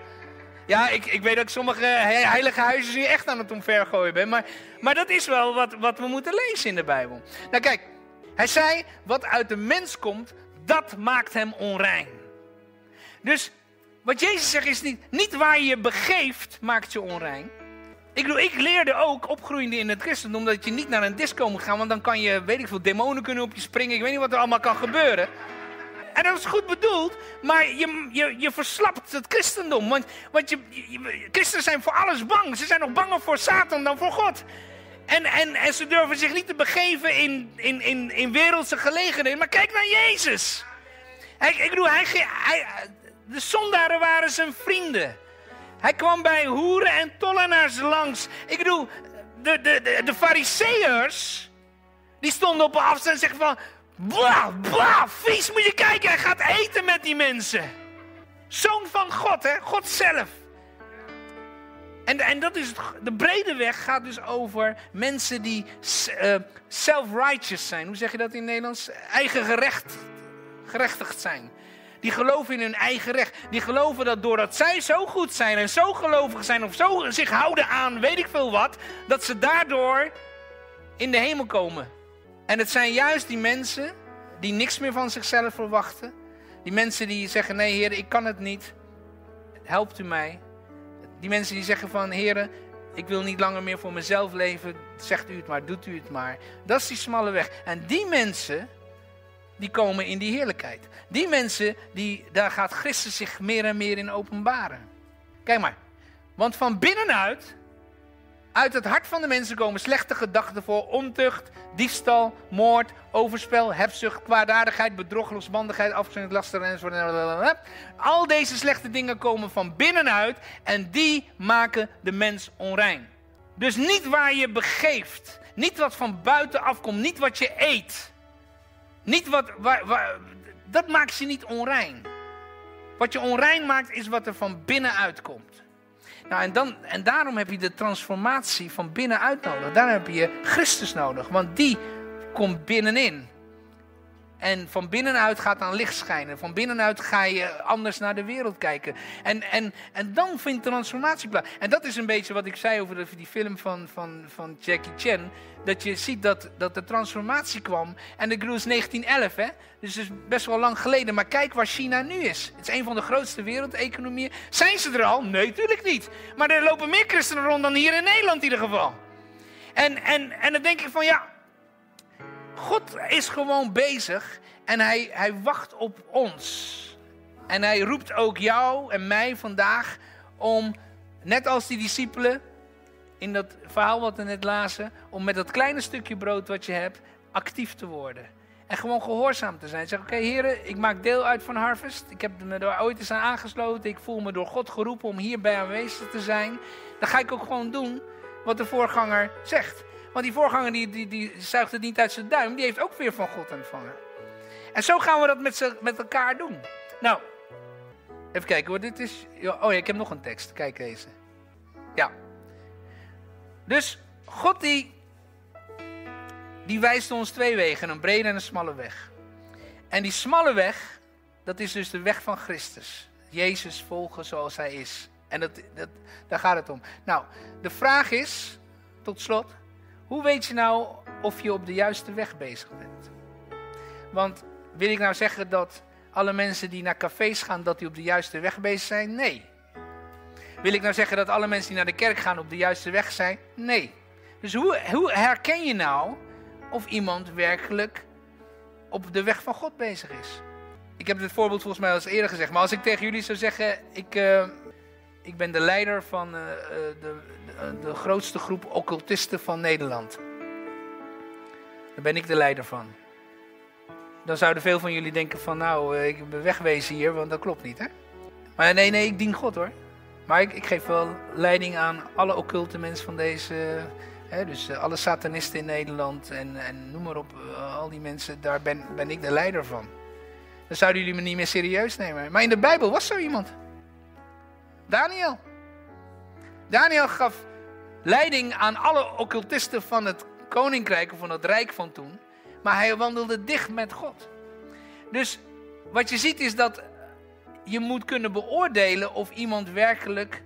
Ja, ik weet dat ik sommige heilige huizen nu echt aan het omvergooien ben. Maar dat is wel wat we moeten lezen in de Bijbel. Nou kijk, hij zei wat uit de mens komt, dat maakt hem onrein. Dus wat Jezus zegt is niet waar je je begeeft maakt je onrein. Ik leerde ook, opgroeiende in het christendom, dat je niet naar een disco moet gaan. Want dan kan je, weet ik veel, demonen kunnen op je springen. Ik weet niet wat er allemaal kan gebeuren. En dat is goed bedoeld, maar je verslapt het christendom. Want christenen zijn voor alles bang. Ze zijn nog banger voor Satan dan voor God. En ze durven zich niet te begeven in wereldse gelegenheden. Maar kijk naar Jezus. De zondaren waren zijn vrienden. Hij kwam bij hoeren en tollenaars langs. Ik bedoel, de fariseërs, die stonden op een afstand en zeggen van, blah, blah, vies, moet je kijken, hij gaat eten met die mensen. Zoon van God, hè, God zelf. En dat is de brede weg gaat dus over mensen die self-righteous zijn. Hoe zeg je dat in het Nederlands? Gerechtigd zijn. Die geloven in hun eigen recht. Die geloven dat doordat zij zo goed zijn en zo gelovig zijn of zo zich houden aan weet ik veel wat, dat ze daardoor in de hemel komen. En het zijn juist die mensen die niks meer van zichzelf verwachten. Die mensen die zeggen, nee Heer, ik kan het niet. Helpt u mij. Die mensen die zeggen van, Heer, ik wil niet langer meer voor mezelf leven. Zegt u het maar, doet u het maar. Dat is die smalle weg. En die mensen, die komen in die heerlijkheid. Die mensen, daar gaat Christus zich meer en meer in openbaren. Kijk maar. Want van binnenuit, uit het hart van de mensen komen slechte gedachten voor. Ontucht, diefstal, moord, overspel, hebzucht, kwaadaardigheid, bedrog, losbandigheid, afgunst, laster enzovoort. Al deze slechte dingen komen van binnenuit en die maken de mens onrein. Dus niet waar je begeeft. Niet wat van buiten afkomt. Niet wat je eet. Niet dat maakt je niet onrein. Wat je onrein maakt is wat er van binnenuit komt. Nou, en daarom heb je de transformatie van binnenuit nodig. Daarom heb je Christus nodig. Want die komt binnenin. En van binnenuit gaat dan licht schijnen. Van binnenuit ga je anders naar de wereld kijken. En dan vindt transformatie plaats. En dat is een beetje wat ik zei over die film van Jackie Chan. Dat je ziet dat de transformatie kwam. En de is 1911, hè. Dus het is best wel lang geleden. Maar kijk waar China nu is. Het is een van de grootste wereldeconomieën. Zijn ze er al? Nee, natuurlijk niet. Maar er lopen meer christenen rond dan hier in Nederland in ieder geval. En dan denk ik van ja, God is gewoon bezig en hij wacht op ons. En hij roept ook jou en mij vandaag om, net als die discipelen in dat verhaal wat we net lazen, om met dat kleine stukje brood wat je hebt, actief te worden. En gewoon gehoorzaam te zijn. Zeg, oké, heren, ik maak deel uit van Harvest. Ik heb me er ooit eens aan aangesloten. Ik voel me door God geroepen om hierbij aanwezig te zijn. Dan ga ik ook gewoon doen wat de voorganger zegt. Want die voorganger die zuigt het niet uit zijn duim. Die heeft ook weer van God ontvangen. En zo gaan we dat met elkaar doen. Nou, Even kijken hoor, dit is... Oh ja, ik heb nog een tekst. Kijk deze. Ja. Dus God die wijst ons 2 wegen. Een brede en een smalle weg. En die smalle weg, dat is dus de weg van Christus. Jezus volgen zoals hij is. En daar gaat het om. Nou, de vraag is, tot slot, hoe weet je nou of je op de juiste weg bezig bent? Want wil ik nou zeggen dat alle mensen die naar cafés gaan, dat die op de juiste weg bezig zijn? Nee. Wil ik nou zeggen dat alle mensen die naar de kerk gaan op de juiste weg zijn? Nee. Dus hoe herken je nou of iemand werkelijk op de weg van God bezig is? Ik heb dit voorbeeld volgens mij al eens eerder gezegd, maar als ik tegen jullie zou zeggen, ik ben de leider van de grootste groep occultisten van Nederland. Daar ben ik de leider van. Dan zouden veel van jullie denken van nou, ik ben wegwezen hier, want dat klopt niet, hè? Maar nee, ik dien God hoor. Maar ik geef wel leiding aan alle occulte mensen van deze, dus alle satanisten in Nederland en noem maar op, al die mensen, daar ben ik de leider van. Dan zouden jullie me niet meer serieus nemen. Maar in de Bijbel was zo iemand. Daniel. Daniel gaf leiding aan alle occultisten van het koninkrijk of van het rijk van toen. Maar hij wandelde dicht met God. Dus wat je ziet is dat je moet kunnen beoordelen of iemand werkelijk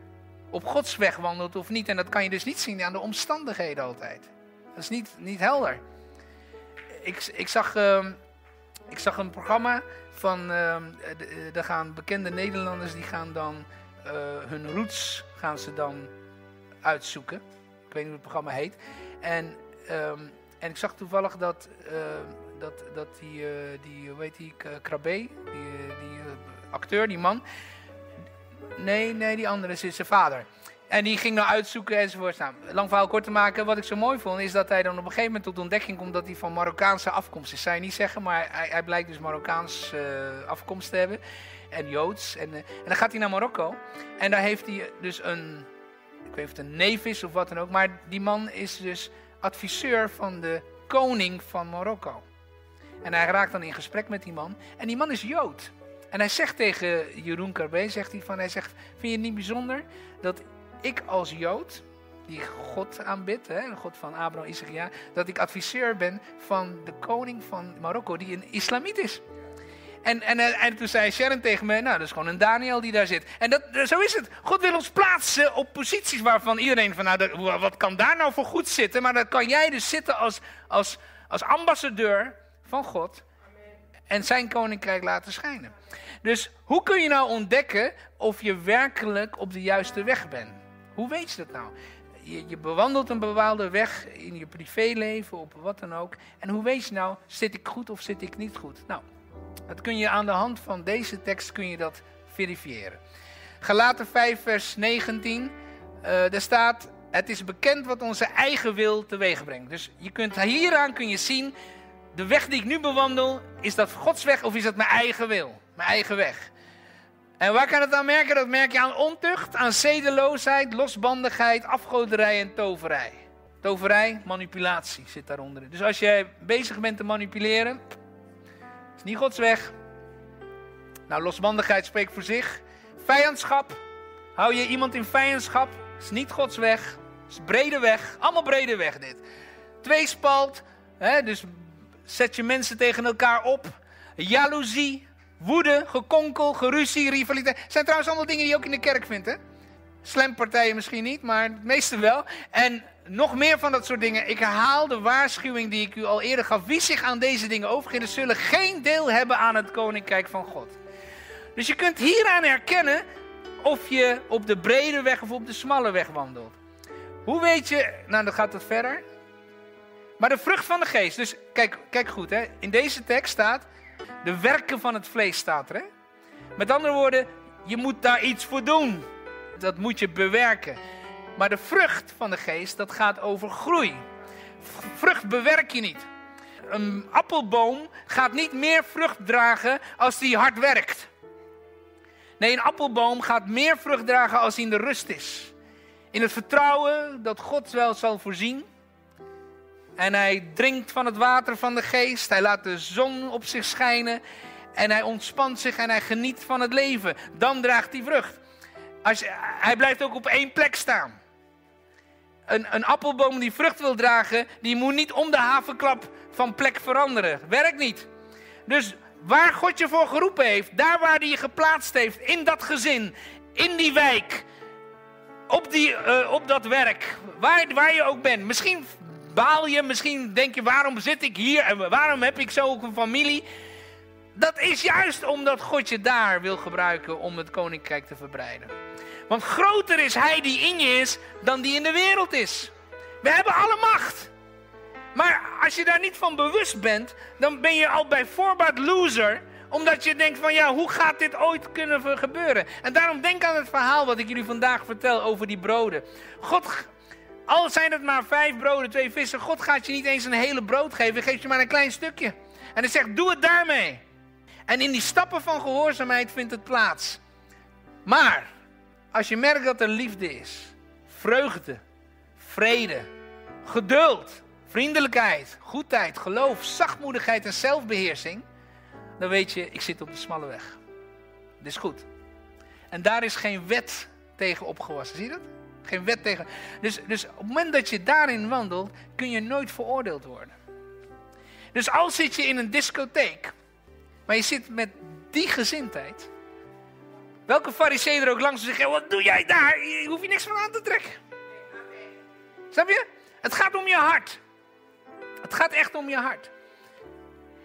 op Gods weg wandelt of niet. En dat kan je dus niet zien aan de omstandigheden altijd. Dat is niet helder. Ik zag een programma van, er gaan bekende Nederlanders, die gaan dan hun roots gaan ze dan uitzoeken. Ik weet niet hoe het programma heet. En ik zag toevallig dat die hoe heet die, Krabbe, die acteur, die man. Nee, die andere is zijn vader. En die ging nou uitzoeken enzovoort. Nou, lang verhaal kort te maken, wat ik zo mooi vond, is dat hij dan op een gegeven moment tot ontdekking komt dat hij van Marokkaanse afkomst is. Zou je niet zeggen, maar hij blijkt dus Marokkaans afkomst te hebben. En Joods. En dan gaat hij naar Marokko. En daar heeft hij dus ik weet niet of het een neef is of wat dan ook. Maar die man is dus adviseur van de koning van Marokko. En hij raakt dan in gesprek met die man. En die man is Jood. En hij zegt tegen Jeroen Krabbe, hij zegt, vind je het niet bijzonder dat ik als Jood, die God aanbidt, de God van Abraham, Isaac, ja, dat ik adviseur ben van de koning van Marokko, die een islamiet is. En toen zei Sharon tegen me, nou, dat is gewoon een Daniel die daar zit. En zo is het. God wil ons plaatsen op posities waarvan iedereen van, nou, wat kan daar nou voor goed zitten? Maar dan kan jij dus zitten als ambassadeur van God en zijn koninkrijk laten schijnen. Dus hoe kun je nou ontdekken of je werkelijk op de juiste weg bent? Hoe weet je dat nou? Je bewandelt een bepaalde weg in je privéleven, op wat dan ook. En hoe weet je nou, zit ik goed of zit ik niet goed? Nou, dat kun je aan de hand van deze tekst kun je dat verifiëren. Galaten 5 vers 19, daar staat, het is bekend wat onze eigen wil teweeg brengt. Dus hieraan kun je zien, de weg die ik nu bewandel, is dat Gods weg of is dat mijn eigen wil? Mijn eigen weg. En waar kan het aan merken? Dat merk je aan ontucht, aan zedeloosheid, losbandigheid, afgoderij en toverij. Toverij, manipulatie zit daaronder. Dus als jij bezig bent te manipuleren, is niet Gods weg. Nou, losbandigheid spreekt voor zich. Vijandschap, hou je iemand in vijandschap, is niet Gods weg. Is brede weg, allemaal brede weg dit. Tweespalt, dus zet je mensen tegen elkaar op. Jaloezie, woede, gekonkel, geruzie, rivaliteit. Zijn trouwens allemaal dingen die je ook in de kerk vindt, hè? Slampartijen misschien niet, maar het meeste wel. En nog meer van dat soort dingen. Ik herhaal de waarschuwing die ik u al eerder gaf. Wie zich aan deze dingen overgeven, zullen geen deel hebben aan het koninkrijk van God. Dus je kunt hieraan herkennen of je op de brede weg of op de smalle weg wandelt. Hoe weet je, nou dan gaat het verder. Maar de vrucht van de geest, dus kijk goed, hè. In deze tekst staat, de werken van het vlees staat er. Hè? Met andere woorden, je moet daar iets voor doen. Dat moet je bewerken. Maar de vrucht van de geest, dat gaat over groei. Vrucht bewerk je niet. Een appelboom gaat niet meer vrucht dragen als die hard werkt. Nee, een appelboom gaat meer vrucht dragen als hij in de rust is. In het vertrouwen dat God wel zal voorzien. En hij drinkt van het water van de geest. Hij laat de zon op zich schijnen. en hij ontspant zich en hij geniet van het leven. Dan draagt hij vrucht. Hij blijft ook op één plek staan. Een appelboom die vrucht wil dragen, die moet niet om de havenklap van plek veranderen. Werkt niet. Dus waar God je voor geroepen heeft, daar waar hij je geplaatst heeft, in dat gezin, in die wijk, op dat werk, waar je ook bent. Misschien baal je, misschien denk je, waarom zit ik hier en waarom heb ik zo een familie? Dat is juist omdat God je daar wil gebruiken om het koninkrijk te verbreiden. Want groter is hij die in je is dan die in de wereld is. We hebben alle macht. Maar als je daar niet van bewust bent, dan ben je al bij voorbaat loser. Omdat je denkt van ja, hoe gaat dit ooit kunnen gebeuren? En daarom denk aan het verhaal wat ik jullie vandaag vertel over die broden. God, al zijn het maar 5 broden, 2 vissen. God gaat je niet eens een hele brood geven, hij geeft je maar een klein stukje. En hij zegt, doe het daarmee. En in die stappen van gehoorzaamheid vindt het plaats. Maar als je merkt dat er liefde is, vreugde, vrede, geduld, vriendelijkheid, goedheid, geloof, zachtmoedigheid en zelfbeheersing, dan weet je, ik zit op de smalle weg. Dit is goed. En daar is geen wet tegen opgewassen. Zie je dat? Geen wet tegen. Dus op het moment dat je daarin wandelt, kun je nooit veroordeeld worden. Dus al zit je in een discotheek, maar je zit met die gezindheid. Welke farizeeën er ook langs zeggen, wat doe jij daar? Je hoeft je niks van aan te trekken. Snap je? Het gaat om je hart. Het gaat echt om je hart.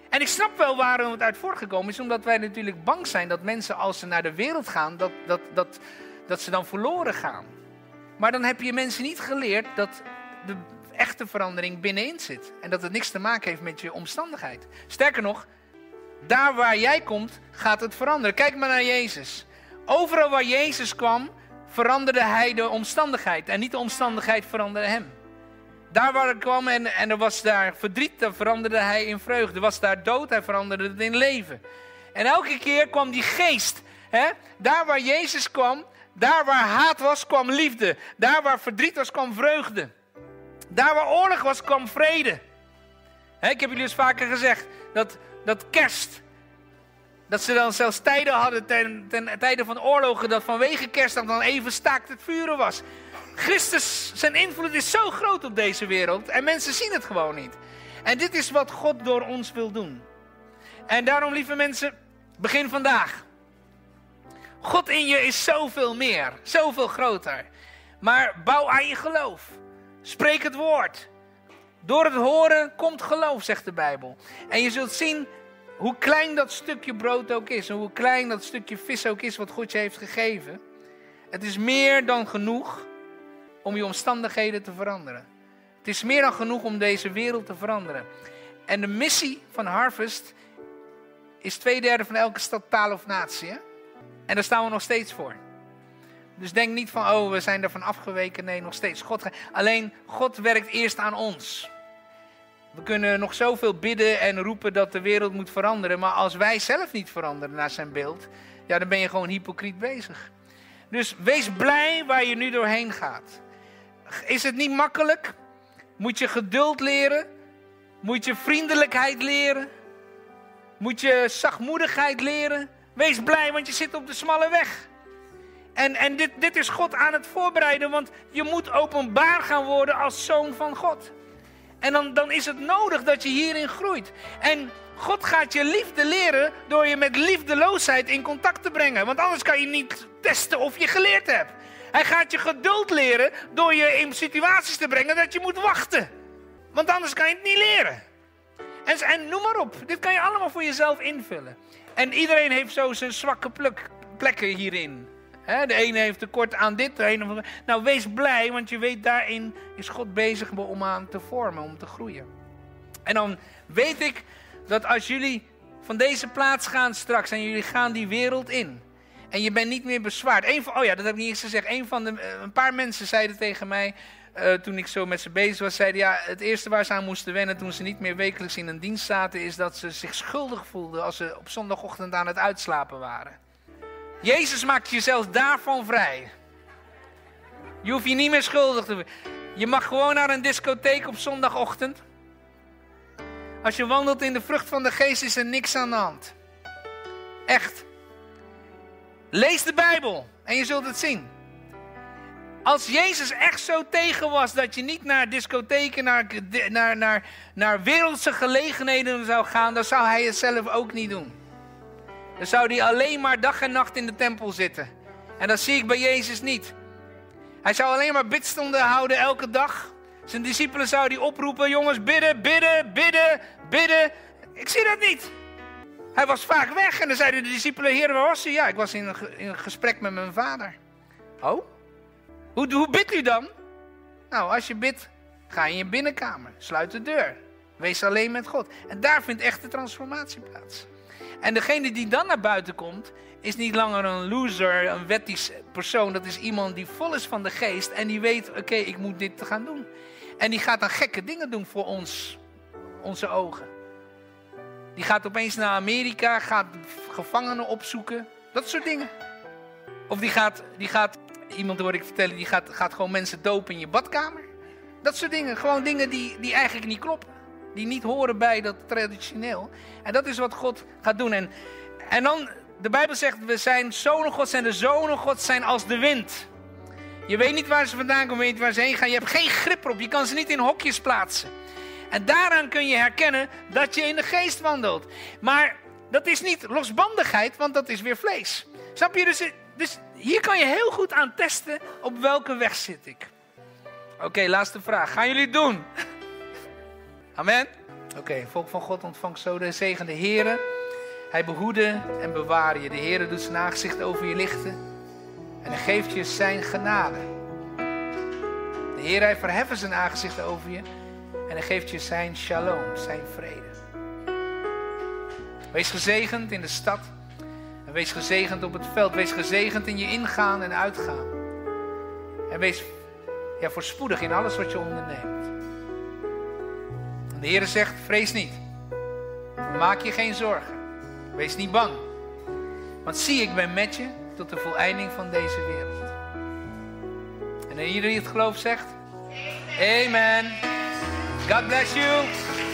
En ik snap wel waarom het uit voortgekomen is. Omdat wij natuurlijk bang zijn dat mensen als ze naar de wereld gaan, dat ze dan verloren gaan. Maar dan heb je mensen niet geleerd dat de echte verandering binnenin zit. En dat het niks te maken heeft met je omstandigheid. Sterker nog, daar waar jij komt, gaat het veranderen. Kijk maar naar Jezus. Overal waar Jezus kwam, veranderde hij de omstandigheid. En niet de omstandigheid veranderde hem. Daar waar hij kwam en er was daar verdriet, dan veranderde hij in vreugde. Er was daar dood, hij veranderde het in leven. En elke keer kwam die geest. Hè? Daar waar Jezus kwam, daar waar haat was, kwam liefde. Daar waar verdriet was, kwam vreugde. Daar waar oorlog was, kwam vrede. Hè, ik heb jullie dus vaker gezegd, dat kerst, dat ze dan zelfs tijden hadden, ten tijde van oorlogen, dat vanwege kerst dan even staakt het vuren was. Christus, zijn invloed is zo groot op deze wereld en mensen zien het gewoon niet. En dit is wat God door ons wil doen. En daarom, lieve mensen, begin vandaag. God in je is zoveel meer, zoveel groter. Maar bouw aan je geloof. Spreek het woord. Door het horen komt geloof, zegt de Bijbel. En je zult zien hoe klein dat stukje brood ook is. En hoe klein dat stukje vis ook is wat God je heeft gegeven. Het is meer dan genoeg om je omstandigheden te veranderen. Het is meer dan genoeg om deze wereld te veranderen. En de missie van Harvest is 2/3 van elke stad, taal of natie. Hè? En daar staan we nog steeds voor. Dus denk niet van, oh, we zijn ervan afgeweken. Nee, nog steeds. Alleen God werkt eerst aan ons. We kunnen nog zoveel bidden en roepen dat de wereld moet veranderen. Maar als wij zelf niet veranderen naar zijn beeld, ja, dan ben je gewoon hypocriet bezig. Dus wees blij waar je nu doorheen gaat. Is het niet makkelijk? Moet je geduld leren? Moet je vriendelijkheid leren? Moet je zachtmoedigheid leren? Wees blij, want je zit op de smalle weg. En dit is God aan het voorbereiden, want je moet openbaar gaan worden als zoon van God. En dan is het nodig dat je hierin groeit. En God gaat je liefde leren door je met liefdeloosheid in contact te brengen. Want anders kan je niet testen of je geleerd hebt. Hij gaat je geduld leren door je in situaties te brengen dat je moet wachten. Want anders kan je het niet leren. En noem maar op, dit kan je allemaal voor jezelf invullen. En iedereen heeft zo zijn zwakke plekken hierin. De ene heeft tekort aan dit, de ene... Nou, wees blij, want je weet, daarin is God bezig om aan te vormen, om te groeien. En dan weet ik dat als jullie van deze plaats gaan straks en jullie gaan die wereld in. En je bent niet meer bezwaard. Oh ja, dat heb ik niet eens gezegd. Een paar mensen zeiden tegen mij, toen ik zo met ze bezig was, zeiden ja, het eerste waar ze aan moesten wennen toen ze niet meer wekelijks in een dienst zaten, is dat ze zich schuldig voelden als ze op zondagochtend aan het uitslapen waren. Jezus maakt je zelfs daarvan vrij. Je hoeft je niet meer schuldig te voelen. Je mag gewoon naar een discotheek op zondagochtend. Als je wandelt in de vrucht van de geest is er niks aan de hand. Echt. Lees de Bijbel en je zult het zien. Als Jezus echt zo tegen was dat je niet naar discotheken, naar wereldse gelegenheden zou gaan, dan zou hij het zelf ook niet doen. Dan zou hij alleen maar dag en nacht in de tempel zitten. En dat zie ik bij Jezus niet. Hij zou alleen maar bidstonden houden elke dag. Zijn discipelen zouden hij oproepen, jongens, bidden, bidden, bidden, bidden. Ik zie dat niet. Hij was vaak weg en dan zeiden de discipelen, Heer, waar was u? Ja, ik was in een gesprek met mijn vader. Oh? Hoe bidt u dan? Nou, als je bidt, ga in je binnenkamer. Sluit de deur. Wees alleen met God. En daar vindt echt de transformatie plaats. En degene die dan naar buiten komt, is niet langer een loser, een wettisch persoon. Dat is iemand die vol is van de geest en die weet, oké, ik moet dit gaan doen. En die gaat dan gekke dingen doen voor onze ogen. Die gaat opeens naar Amerika, gaat gevangenen opzoeken. Dat soort dingen. Of die gaat iemand hoor ik vertellen, die gaat gewoon mensen dopen in je badkamer. Dat soort dingen. Gewoon dingen die eigenlijk niet kloppen. Die niet horen bij dat traditioneel. En dat is wat God gaat doen. En dan, de Bijbel zegt, we zijn zonen Gods en de zonen Gods zijn als de wind. Je weet niet waar ze vandaan komen, je weet niet waar ze heen gaan. Je hebt geen grip erop, je kan ze niet in hokjes plaatsen. En daaraan kun je herkennen dat je in de geest wandelt. Maar dat is niet losbandigheid, want dat is weer vlees. Snap je? Dus hier kan je heel goed aan testen op welke weg zit ik. Oké, laatste vraag. Gaan jullie het doen? Amen. Oké, volk van God ontvangt zo de zegen. De Heere, hij behoede en bewaar je. De Heere doet zijn aangezicht over je lichten. En hij geeft je zijn genade. De Heere, hij verheffen zijn aangezicht over je. En hij geeft je zijn shalom, zijn vrede. Wees gezegend in de stad. En wees gezegend op het veld. Wees gezegend in je ingaan en uitgaan. En wees voorspoedig in alles wat je onderneemt. En de Heere zegt, vrees niet. Maak je geen zorgen. Wees niet bang. Want zie, ik ben met je tot de voleinding van deze wereld. En iedereen die het geloof zegt, Amen. God bless you.